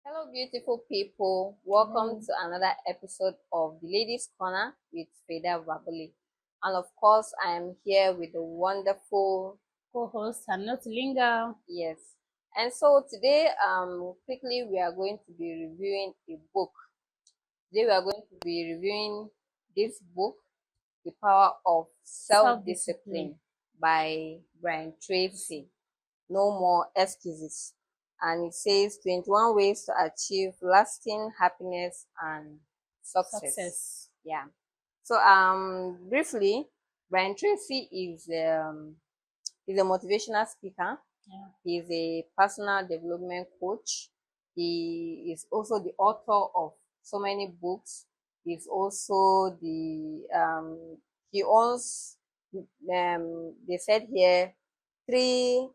Hello, beautiful people. Welcome Hello, to another episode of the Ladies Corner with Freda Babuli. And of course, I am here with the wonderful, co-host. I'm not Linga. yes. And so today, quickly, we are going to be reviewing a book. Today, we are going to be reviewing this book, The Power of Self Self-discipline. Discipline by Brian Tracy. No more excuses. And it says 21 ways to achieve lasting happiness and success. Success. Yeah. So briefly, Brian Tracy is a motivational speaker. Yeah. He's a personal development coach. He is also the author of so many books. He's also he owns they said here three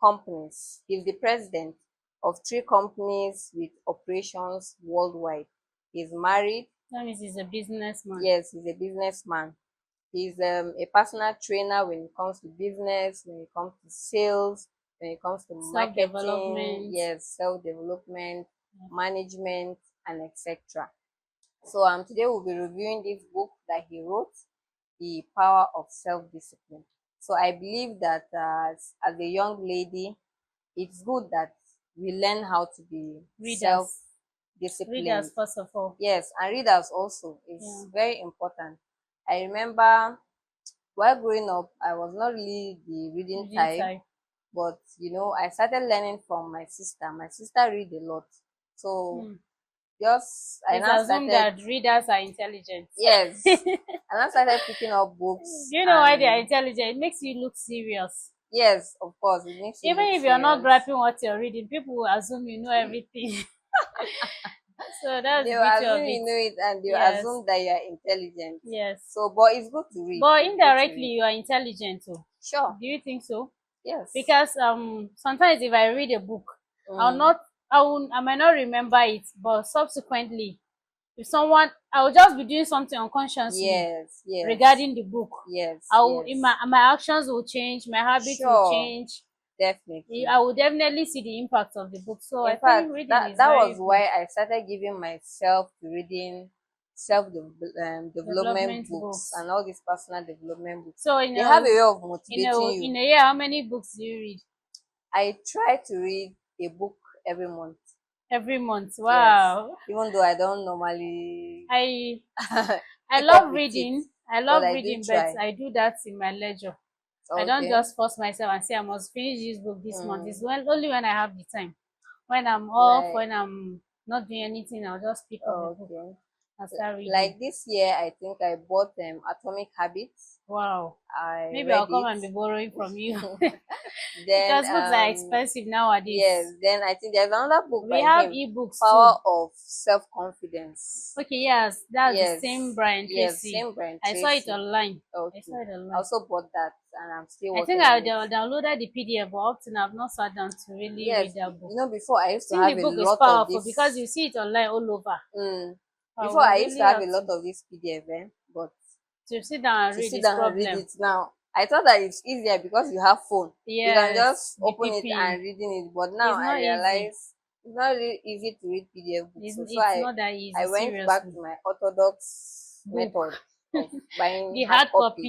companies. He's the president of three companies with operations worldwide. He's married. That means he's a businessman. Yes, he's a businessman. He's a personal trainer when it comes to business, when it comes to sales, when it comes to marketing, Self-development. yes, self-development, Yeah. management, and etc. So today we'll be reviewing this book that he wrote, The Power of Self-Discipline. So I believe that as a young lady, it's good that we learn how to be Readers. Readers, self-disciplined. first of all. Yes, and readers also Yeah. is very important. I remember while growing up, I was not really the reading Reading type, type. but I started learning from my sister. My sister read a lot, so Hmm. just I It's now assumed started. that readers are intelligent. Yes, I now started picking up books, Do you know why they are and intelligent? It makes you look serious. yes, of course, it makes you Even look if you're not serious. grasping what you're reading, people will assume you know everything. So that's They the will beauty of assume it. you know it, and they will Yes. assume that you are intelligent. Yes. So, but it's good to read. But It's good to indirectly read. you are intelligent too. Sure. Do you think so? Yes. Because sometimes if I read a book, I'll Mm. not I might not remember it, but subsequently if someone I will just be doing something unconsciously Yes. Yes. regarding the book. Yes. I will in Yes. my actions will change, my habits will Sure. change. Definitely. I will definitely see the impact of the book. So I In think fact, reading that is that was very good. why I started giving myself to reading development Development books books. and all these personal development books. So They have a way of motivating in you. a year, how many books do you read? I try to read a book every month. Every month. Yes, Wow. even though I don't normally I I keep up love with it, reading. I but love I do reading, but try. I do that in my leisure. I don't Okay. just force myself and say I must finish this book this month. It's Mm, only when I have the time. When I'm off, like when I'm not doing anything, I'll just pick up a book okay. and start reading. Like this year, I think I bought Atomic Habits. Wow. I Maybe read I'll come it. and be borrowing from you. Then Because books are expensive yes, nowadays. then I think there's another book We by have him, ebooks Power too. of Self-Confidence. Okay, yes, that's the same Yes, Brian yes, Tracy. same Brian I saw it Tracy. online. I Okay. saw it I online. also bought that and I'm still I think working I on it. downloaded the PDF, but up to now I've not sat down to really Yes, read that book. before I I used to think the have a book is lot of powerful because this. you see it online all over. Mm, I before will I used to really have a have lot to of this PDF, but sit down and to read sit this down and read problem. it now, I thought that it's easier because you have phone. You can Yes, just be open it peeping. and reading it. But now It's I not easy. realize it's not really easy to read PDF books. So It's I not that easy, I went back seriously. to my orthodox Book. method of buying The hard hard copy, copy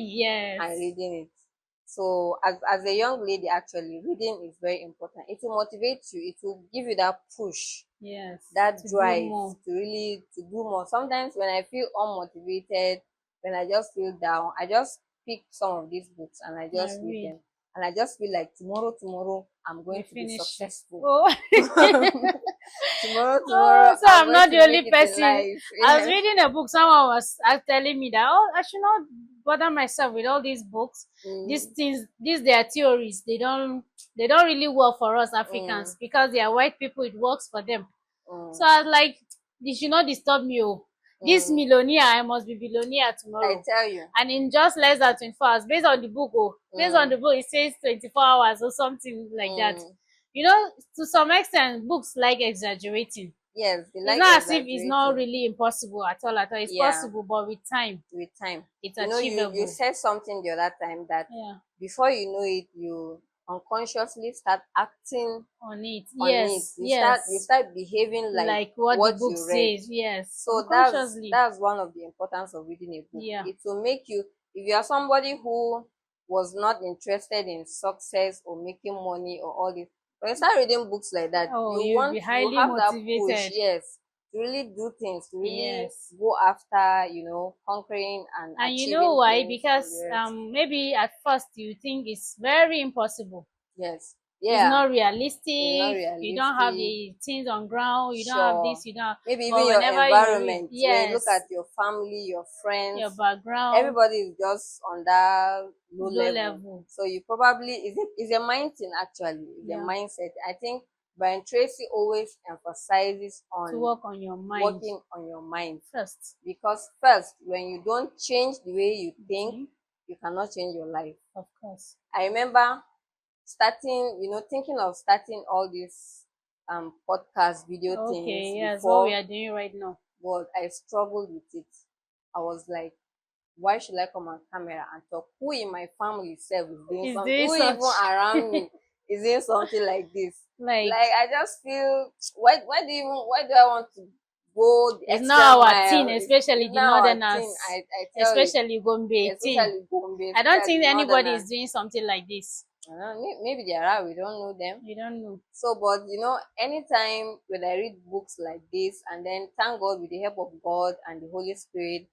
and yes. reading it. So as a young lady, actually, reading is very important. It will motivate you. It will give you that push, Yes. that To do drive more. to really to do more. Sometimes when I feel unmotivated, when I just feel down, I just pick some of these books and I I just read read. them. And I just feel like tomorrow I'm We going to be finish it. successful. Oh. Tomorrow Oh, so I'm I'm going not to the make only it in person. life. I was Yes. reading a book. Someone was telling me that, oh, I should not bother myself with all these books. These Mm, things, these their theories. They don't really work for us mm, Africans because they are white people. It works for them. So mm, I was like, this should not disturb me. Oh, this mm. millionaire, I must be billionaire I tomorrow. tell you. And in just less than 24 hours, based on the book, based on Mm, the book, it says 24 hours or something like that. mm. To some extent, books like exaggerating. Yes, they It's like not as if it's not exaggerating. really impossible at all. At all, it's Yeah, possible, but with time, with time. it's You achievable. said something the other time that Yeah. before you know it, you unconsciously start acting On it. on it. Yes, You yes. start behaving like Like what the what book you read. says. Yes. So Unconsciously. that's one of the importance of reading a book. Yeah. It will make you, if you are somebody who was not interested in success or making money or all this, when you start reading books like that, Oh, you'll be you highly have that push, motivated. yes, to really do things, to really Yes. go after, conquering and And you know achieving why? things and Because the rest. maybe at first you think it's very impossible. Yes. It's Yeah. not It's not realistic. You don't have realistic. the things on ground. You don't have Sure. this. You don't have, Maybe but even your whenever you read, environment, when you look yes, at your family, your your friends, background, everybody is just on that low low level. level. So you probably, is a mind thing actually, it's a Yeah. mindset. I think Brian Tracy always emphasizes To on work on your mind working on your mind, first. because first, when you don't change the way you think, Okay. you cannot change your life. Of course. I remember starting, thinking of starting all these podcast video things Okay. Yes. What we before, are doing right now. but I struggled with it. I was like, why should I come on camera and talk? Who in my family itself is doing Is something? there Who even such around me is doing something like this? like Like, I just feel, why do I want to go the it's extra not our thing, mile? especially It's the not our northerners, thing. I tell you, especially Gombe thing. especially Gombe, I don't especially think anybody is northerners. doing something like this. I don't know, maybe they are, we don't know them. You don't know. So, but anytime when I read books like this, and then thank God with the help of God and the Holy Spirit,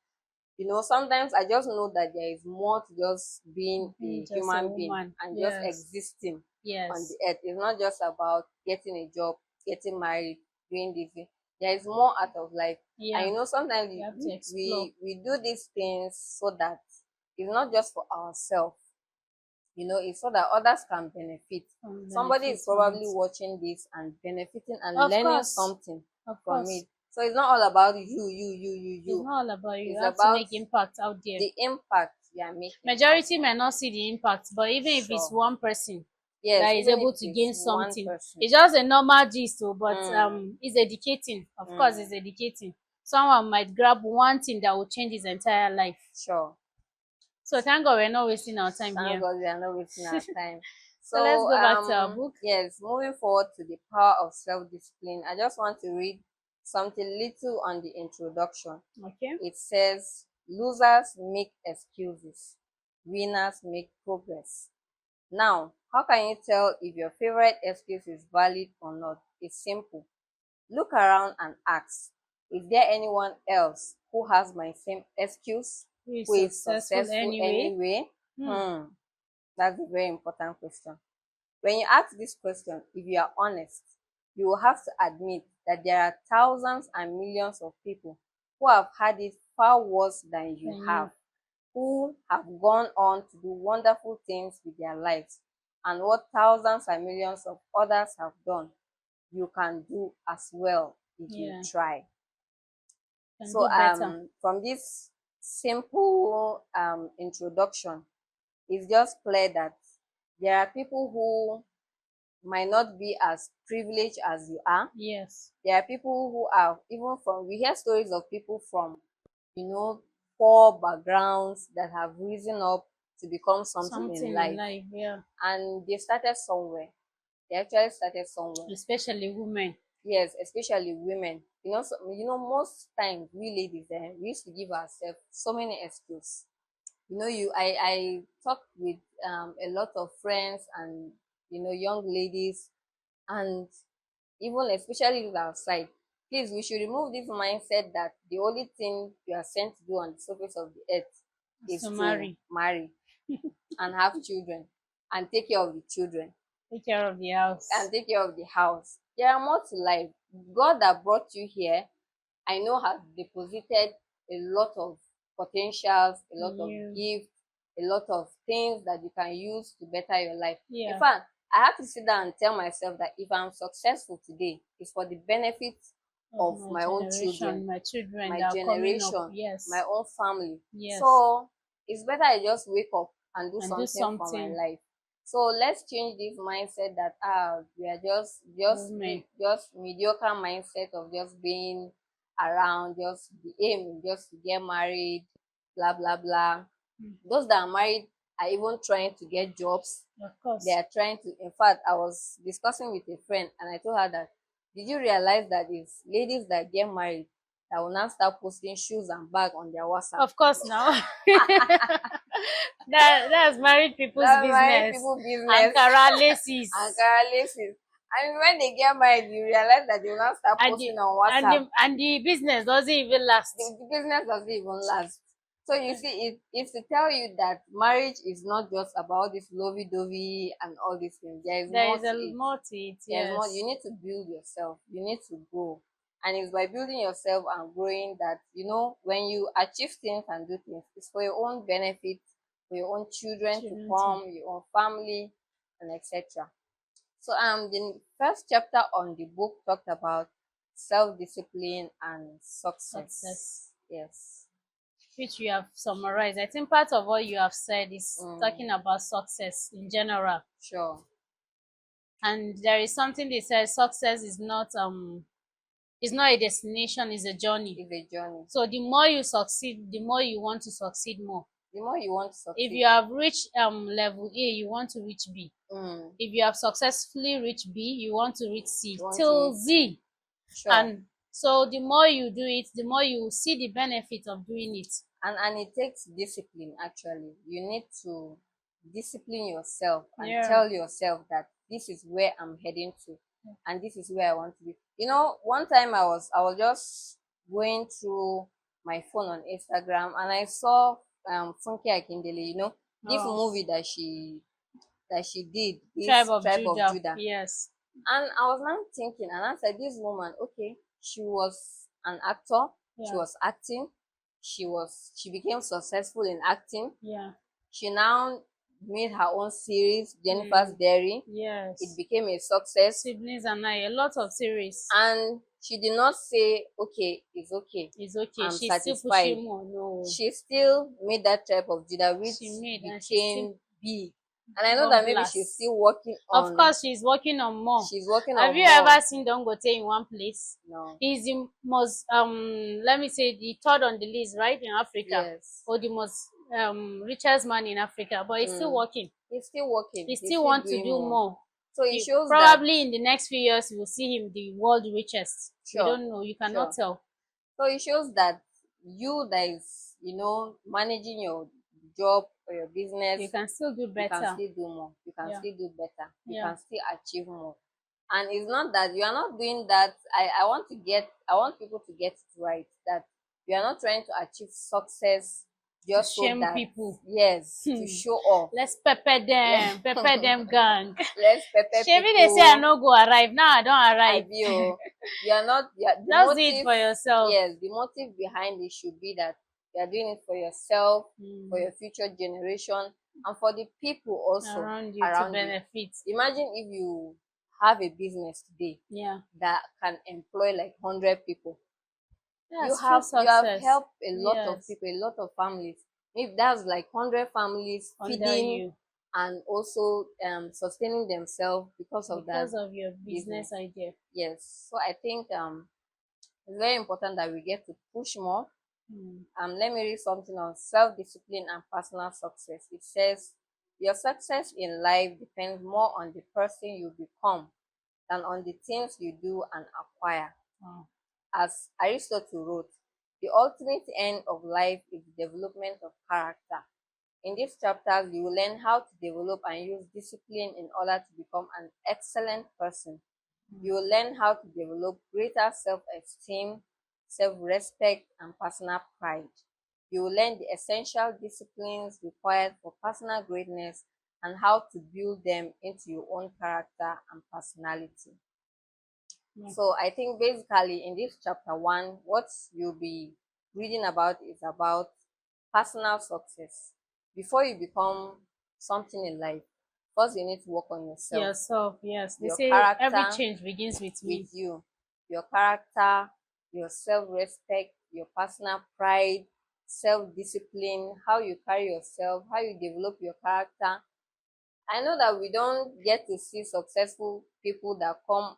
sometimes I just know that there is more to just being Being a just a human being woman. and just Yes. existing on Yes. the earth. It's not just about getting a job, getting married, doing this thing. There is more out of life. And Yeah. sometimes You have to explore. we do these things so that it's not just for ourselves, it's so that others can benefit. Somebody is Benefits from it. probably watching this and benefiting and Of learning course. something Of from it. course. So it's not all about It's you. not all about you. You It's have to about make impact out there. the impact you are making Majority outside. may not see the impact, but even if it's Sure. one person Yes, that is even if able to it's gain one something, person. it's just a normal gist, but Mm, it's educating. Of course, mm, it's educating. Someone might grab one thing that will change his entire life. sure. So thank God we're not wasting our time Thank here. God we are not wasting our time. So let's So, go back to our book. yes, moving forward to the power of self-discipline, I just want to read something little on the introduction. Okay. It says, losers make excuses, winners make progress. Now, how can you tell if your favorite excuse is valid or not? It's simple. Look around and ask, is there anyone else who has my same excuse, Who is who is successful successful anyway? anyway? Hmm. That's a very important question. When you ask this question, if you are honest, you will have to admit that there are thousands and millions of people who have had it far worse than you Then have, you. who have gone on to do wonderful things with their lives, and what thousands and millions of others have done, you can do as well if you Yeah. try. Can So, do better. from this simple introduction, it's just clear that there are people who might not be as privileged as you are. Yes. There are people who are, even from, we hear stories of people from, you know, poor backgrounds that have risen up to become something in Something in life. life, yeah. And they started somewhere. They actually started somewhere. Especially women. Yes, especially women. Most times we ladies, we used to give ourselves so many excuses. I talk with a lot of friends and young ladies, and even especially with outside. Please, we should remove this mindset that the only thing you are sent to do on the surface of the earth is To to marry. marry and have children and take care of the children Take care of the house. and take care of the house. There are more to life. God that brought you here, I know, has deposited a lot of potentials, a lot of You. gifts, a lot of things that you can use to better your life. In Yeah. fact, I have to sit down and tell myself that if I'm successful today, it's for the benefit Of of my my own generation, children, my children my that are coming up. generation, Yes. my own family. Yes. So it's better I just wake up and do And do something for my something. life. So let's change this mindset that we are Women. just mediocre mindset of just being around, just the aim is just to get married, blah blah blah. Mm. Those that are married are even trying to get jobs. Of They course. are trying to, in fact, I was discussing with a friend and I told her that, did you realize that it's ladies that get married that will now start posting shoes and bag on their WhatsApp? Of course now. That's married people's That's married business. people business. Ankara laces. Ankara laces. And when they get married, you realize that they will not start And posting on WhatsApp. the business doesn't even last. The business doesn't even last. So you see, it's to tell you that marriage is not just about this lovey-dovey and all these things. There is There more is to a it. more to it, There's more. yes. You need to build yourself. You need to grow. And it's by building yourself and growing that, when you achieve things and do things, it's for your own benefit, for your own children to Children too. come, your own family, and etc. So the first chapter on the book talked about self-discipline and Success. success. Yes. Which you have summarized. I think part of what you have said is Mm, talking about success in general. sure. And there is something they said success is not a destination, it's a journey. It's a journey. So the more you succeed, the more you want to succeed more. The more you want to If succeed. you have reached level A, you want to reach B. Mm, If you have successfully reached B, you want to reach C you want to till reach Z. sure. And so the more you do it, the more you see the benefit of doing it. And it takes discipline actually. You need to discipline yourself and Yeah. tell yourself that this is where I'm heading to and this is where I want to be. One time I was just going through my phone on Instagram and I saw Funke Akindele, this Oh, movie that she did, tribe this of Tribe of Judah. Judah. Yes. And I was now thinking, and I said, this woman, okay, she was an actor, she Yeah. was acting, she became successful in acting. Yeah. She now made her own series, Jennifer's Diary. Yes. It became a success. Siblings and I, a lot of series. And she did not say, okay, it's okay. It's okay. I'm She's still satisfied. pushing more. No. She still made that Tribe of Judah, which She made and she's still became big. And I know that God maybe bless. she's still working Of on. course, she's working on more. She's working Have on you more. ever seen Dangote in one place? No. He's the most let me say the third on the list, right, in Africa, Yes. or the most richest man in Africa, but he's still working. He's still working. He still wants to doing do more. So it shows that Probably in the next few years, you will see him the world richest. You sure. don't know. You cannot tell. So it shows that you that is, managing your job or your business, You can still do you can better. still do more. You can Yeah. still do better. You Yeah. can still achieve more. And it's not that you are not doing that. I want people to get it right that you are not trying to achieve success just so Shame that people. yes, to show off. Let's pepper them, pepper them gang. Let's pepper Shame people. they say I no go arrive. Now I don't arrive. You are not. The Just motive, do it for yourself. Yes, the motive behind it should be that you are doing it for yourself, for your future generation, and for the people also Around you to benefit. Imagine if you have a business today Yeah. that can employ like 100 people. That's you have success. helped a lot of Yes. people, a lot of families. If that's like 100 families Under feeding you. and also sustaining themselves because of that. Because of your business idea. Yes. So I think it's very important that we get to push more. Let me read something on self-discipline and personal success. It says, your success in life depends more on the person you become than on the things you do and acquire. Wow. As Aristotle wrote, the ultimate end of life is the development of character. In these chapters, you will learn how to develop and use discipline in order to become an excellent person. You will learn how to develop greater self-esteem, self-respect, and personal pride. You will learn the essential disciplines required for personal greatness and how to build them into your own character and personality. So I think basically in this chapter 1, what you'll be reading about is about personal success. Before you become something in life, first you need to work on yourself. Yourself, yes. They Your say character every change begins with me. with you. Your character, your self-respect, your personal pride, self-discipline, how you carry yourself, how you develop your character. I know that we don't get to see successful people that come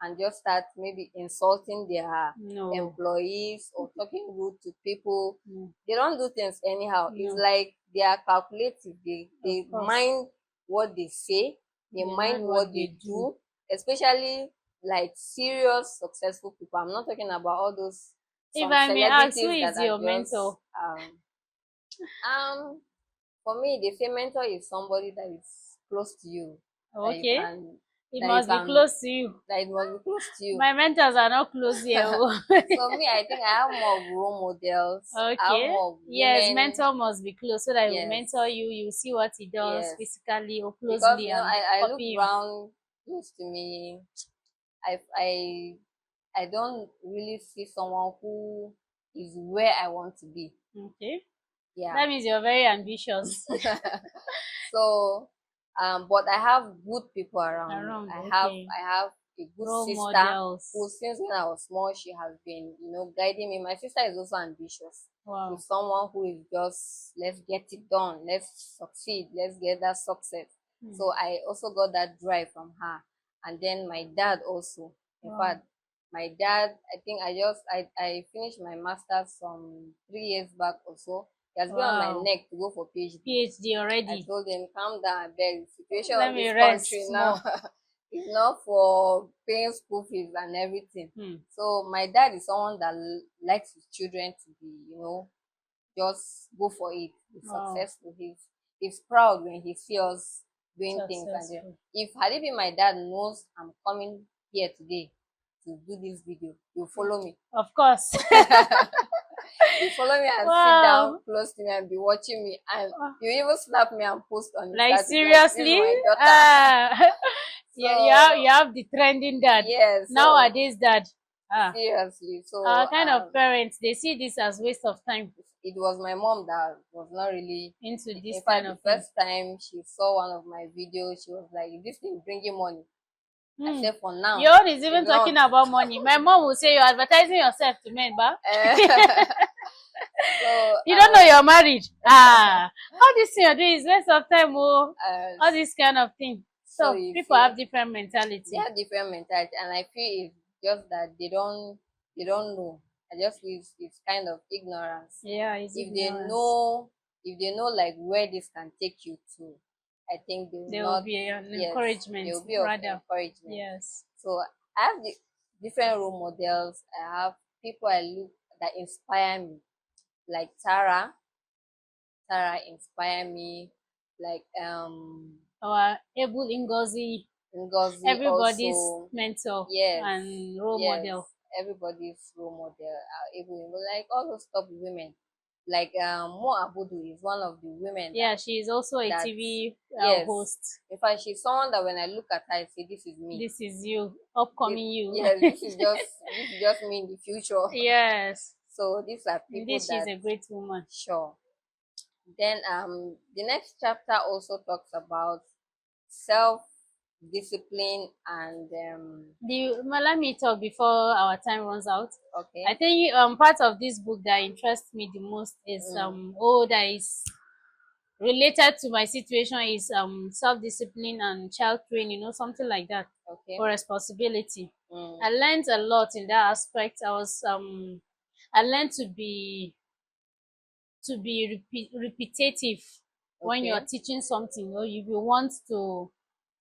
and just start maybe insulting their No. employees or talking rude to people. No. They don't do things anyhow. It's No. like they are calculative. Of They course. mind what they say, they They mind mind what what they they do. do, especially like serious, successful people. I'm not talking about all those If some I may ask, who celebrities that is are your just mentor? um for me they say mentor is somebody that is close to you, that you Okay. can It that you must be can close to you. that it must be close to you. My mentors are not close here. Oh. So me, I think I have more of role models. I have Okay. more of Yes, women. mentor must be close so that he will mentor Yes, you. You see what he does yes. physically or Because closely you know, and I look copy you. round close to me. I I I don't really see someone who is where I want to be. Okay. Yeah. That means you're very ambitious. So, but I have good people around me. Around, okay. I have a good Role sister who, models. since when I was small, she has been, guiding me. My sister is also ambitious. Wow. She's someone who is just, let's get it done, let's succeed, let's get that success. Hmm. So I also got that drive from her. And then my dad also. In Wow. fact, my dad, I think I finished my master's some 3 years back or so. He has been on my Wow. neck to go for PhD. PhD I already. told him, calm down, I beg. The situation Let of me this rest country now small. is not for paying school fees and everything. Hmm. So my dad is someone that likes his children to be, just go for it, be Wow. successful. He's proud when he sees us doing things. And then, Successful. if had it been my dad knows I'm coming here today to do this video, he'll follow me. Of course. You follow me and sit down Wow. close to me and be watching me, and you even slap me and post on his Like status like, this is seriously? my daughter. Ah. Yeah, So you have the trending dad. yes, so Nowadays dad. Ah. seriously, so Our kind of parents, they see this as waste of time it was my mom that was not really. into this In kind fact, of the thing. first time she saw one of my videos, she was like, "This thing bringing money." I Hmm. said, "For now, Your own is it's even not." talking about money. My mom will say you're advertising yourself to men, ba? So You don't know you're married. Ah, all this thing you're doing is waste of time, oh. All this kind of thing. so So you people feel have different they mentality. have different mentality, and I feel it's just that they don't know. I just feel it's kind of ignorance. Yeah, it's If they ignorance. know, like where this can take you to, I think they will There will not. be an Yes, they encouragement, will be of rather. encouragement. Yes. So I have different role models. I have people I look that inspire me, like Tara. Tara inspire me, like Our able Ngozi, Ngozi everybody's also. mentor Yes, and role yes. model. Everybody's role model are able, like all those top women. Like Mo Abudu is one of the women Yeah, she is also a that TV yes. host. In fact, she's someone that when I look at her, I say, "This is me." This is you, upcoming you. Yes, this is just me in the future. Yes, So these are indeed, people she's that a great woman. sure. Then the next chapter also talks about self discipline and Let me talk before our time runs out. okay. I think part of this book that interests me the most is Mm, that is related to my situation is self-discipline and child training, something like that, okay. or responsibility. Mm, I learned a lot in that aspect. I learned to be repetitive when you're okay. teaching something, or if you want to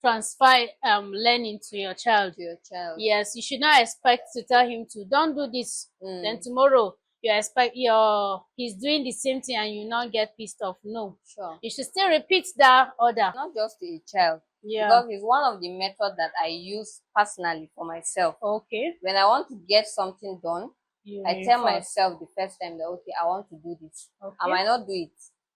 transfer learning to your child. To your child. Yes, you should not expect to tell him to don't do this, then Mm, tomorrow you expect he's doing the same thing and you not get pissed off. No, sure. you should still repeat that order. Not just to a child, Yeah. because it's one of the methods that I use personally for myself. Okay. When I want to get something done, You I tell reinforce. myself the first time that okay, I want to do this. I Okay. might not do it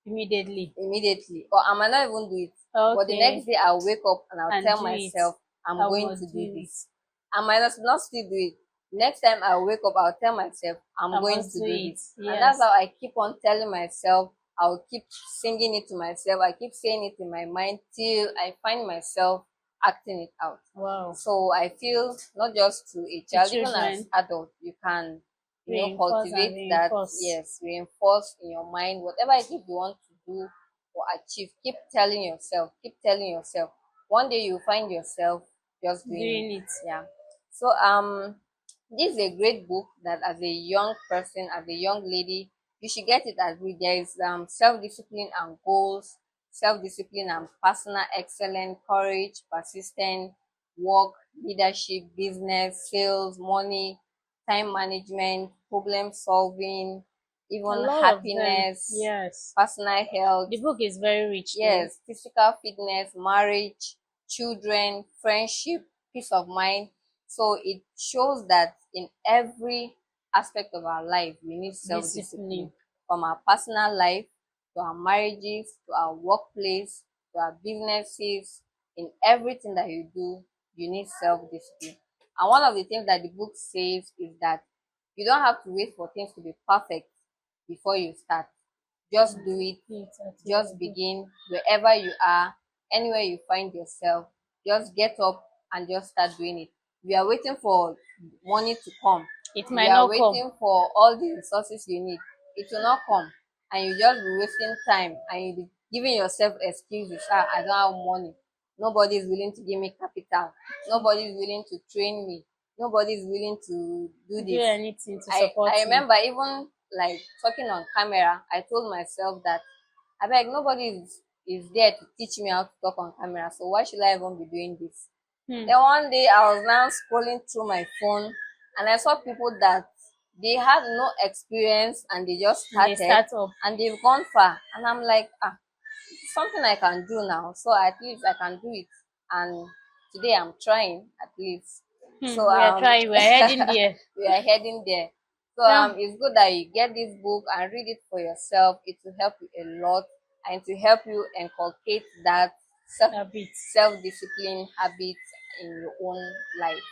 Immediately. immediately, or I might not even do it. But the next Okay. day I'll wake up and I'll And tell do it. myself I'm I going must to do do it. this. I might not still do it. Next time I wake up, I'll tell myself I'm I going must to do do it. this. And that's Yes. how I keep on telling myself. I'll keep singing it to myself. I keep saying it in my mind till I find myself acting it out. Wow. So I feel not just to a To child, even as children, adult, you can, reinforce and cultivate that, reinforce. yes, reinforce in your mind whatever it is you want to do or achieve. Keep telling yourself, keep telling yourself. One day you find yourself just doing Doing it. it. Yeah. So this is a great book that as a young person, as a young lady, you should get it and read. There is self-discipline and goals, self-discipline and personal excellence, courage, persistence, work, leadership, business, sales, money, time management, problem solving, A even lot of them. happiness, Yes. personal health, The book is very rich though. yes, physical fitness, marriage, children, friendship, peace of mind. So it shows that in every aspect of our life, we need self discipline, Discipline. from our personal life to our marriages to our workplace to our businesses. In everything that you do, you need self discipline. And one of the things that the book says is that you don't have to wait for things to be perfect before you start. Just do it. It's at Just your- begin wherever you are, anywhere you find yourself. Just get up and just start doing it. We are waiting for money to come. It We might are not come. waiting for all the resources you need. It will not come. And you just be wasting time and you be giving yourself excuses. I don't have money. Nobody is willing to give me capital. Nobody is willing to train me. Nobody is willing to do Do this. anything to I support you. remember even like talking on camera, I told myself that I beg nobody is there to teach me how to talk on camera. So why should I even be doing this? Hmm. Then one day I was now scrolling through my phone and I saw people that they had no experience and they just They started start up. and they've gone far. And I'm like, it's something I can do now. So at least I can do it. And today I'm trying at least. So We are trying. We are heading there. we are heading there. So Yeah. it's good that you get this book and read it for yourself. It will help you a lot and to help you inculcate that A bit. self discipline habits in your own life.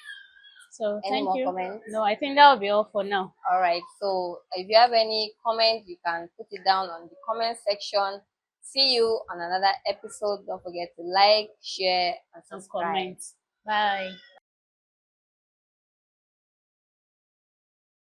So Any thank more you. comments? No, I think that will be all for now. All right. So if you have any comment, you can put it down on the comment section. See you on another episode. Don't forget to like, share, and And subscribe. comment. Bye.